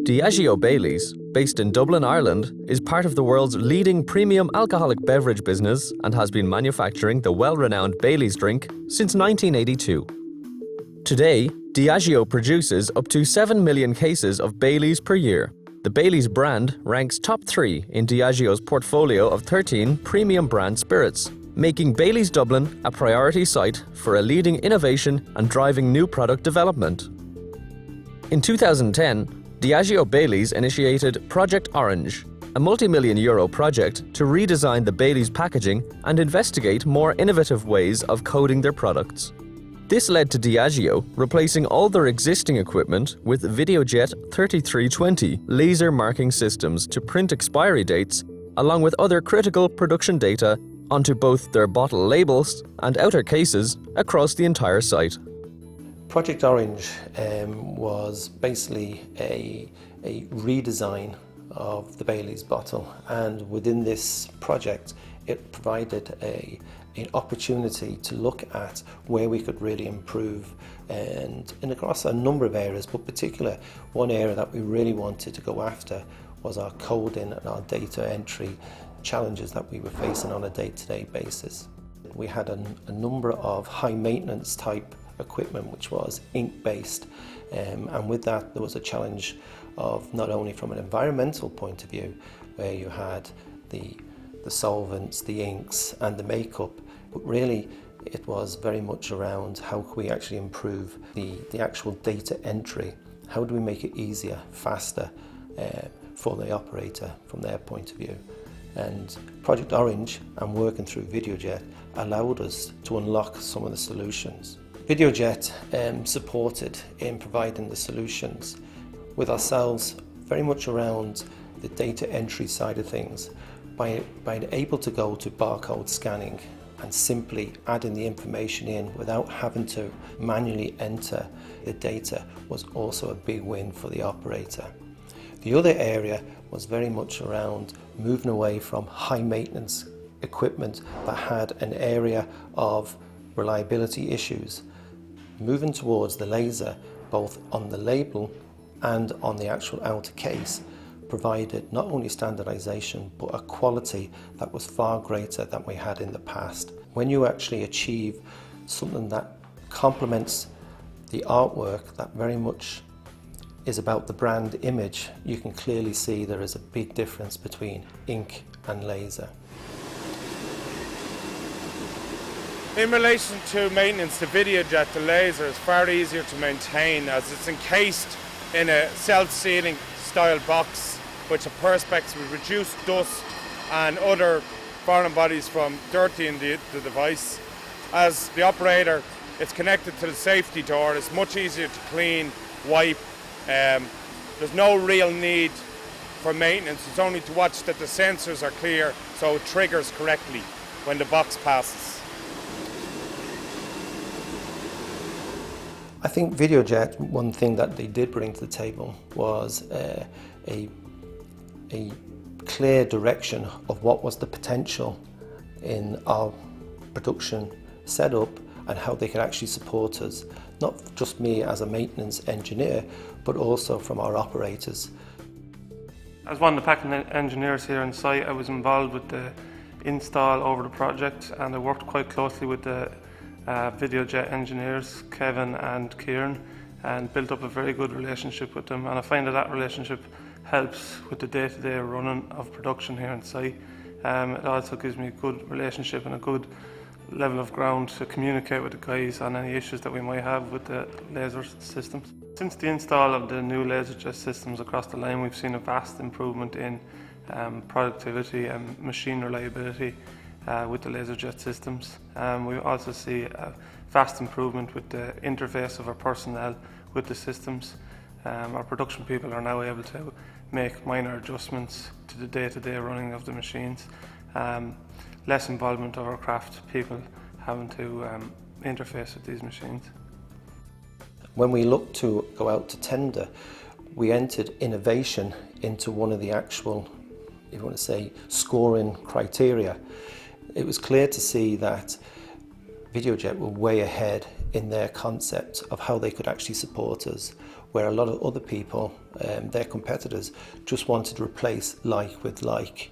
Diageo Baileys, based in Dublin, Ireland, is part of the world's leading premium alcoholic beverage business and has been manufacturing the well-renowned Baileys drink since 1982. Today, Diageo produces up to 7 million cases of Baileys per year. The Baileys brand ranks top 3 in Diageo's portfolio of 13 premium brand spirits, making Baileys Dublin a priority site for a leading innovation and driving new product development. In 2010, Diageo Baileys initiated Project Orange, a multi-million euro project to redesign the Baileys packaging and investigate more innovative ways of coding their products. This led to Diageo replacing all their existing equipment with Videojet 3320 laser marking systems to print expiry dates, along with other critical production data, onto both their bottle labels and outer cases across the entire site. Project Orange was basically a redesign of the Baileys bottle, and within this project it provided an opportunity to look at where we could really improve and across a number of areas, but particular one area that we really wanted to go after was our coding and our data entry challenges that we were facing on a day-to-day basis. We had a number of high maintenance type equipment which was ink based, and with that there was a challenge of not only from an environmental point of view where you had the solvents, the inks and the makeup, but really it was very much around how can we actually improve the actual data entry. How do we make it easier, faster for the operator from their point of view? And Project Orange and working through Videojet allowed us to unlock some of the solutions. Videojet supported in providing the solutions, with ourselves very much around the data entry side of things. By able to go to barcode scanning and simply adding the information in without having to manually enter the data was also a big win for the operator. The other area was very much around moving away from high maintenance equipment that had an area of reliability issues, moving towards the laser both on the label and on the actual outer case provided not only standardization but a quality that was far greater than we had in the past. When you actually achieve something that complements the artwork that very much is about the brand image, you can clearly see there is a big difference between ink and laser. In relation to maintenance, the Videojet, the laser, is far easier to maintain as it's encased in a self-sealing style box which a perspex will reduce dust and other foreign bodies from dirtying the device. As the operator, it's connected to the safety door. It's much easier to clean, wipe. There's no real need for maintenance. It's only to watch that the sensors are clear so it triggers correctly when the box passes. I think Videojet, one thing that they did bring to the table was a clear direction of what was the potential in our production setup and how they could actually support us. Not just me as a maintenance engineer, but also from our operators. As one of the packing engineers here on site, I was involved with the install over the project, and I worked quite closely with the Videojet engineers, Kevin and Kieran, and built up a very good relationship with them. And I find that relationship helps with the day-to-day running of production here on site. It also gives me a good relationship and a good level of ground to communicate with the guys on any issues that we might have with the laser systems. Since the install of the new Laserjet systems across the line, we've seen a vast improvement in productivity and machine reliability with the Laserjet systems. We also see a vast improvement with the interface of our personnel with the systems. Our production people are now able to make minor adjustments to the day-to-day running of the machines. Less involvement of our craft people having to interface with these machines. When we looked to go out to tender, we entered innovation into one of the actual, if you want to say, scoring criteria. It was clear to see that Videojet were way ahead in their concept of how they could actually support us, where a lot of other people, their competitors, just wanted to replace like with like.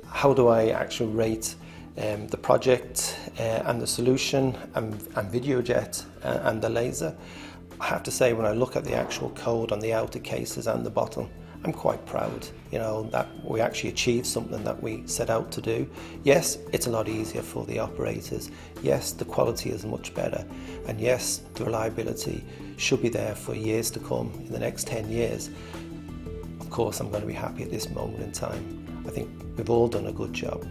How do I actually rate the project and the solution and Videojet and the laser? I have to say, when I look at the actual code on the outer cases and the bottle, I'm quite proud, you know, that we actually achieved something that we set out to do. Yes, it's a lot easier for the operators. Yes, the quality is much better. And yes, the reliability should be there for years to come, in the next 10 years. Of course, I'm going to be happy at this moment in time. I think we've all done a good job.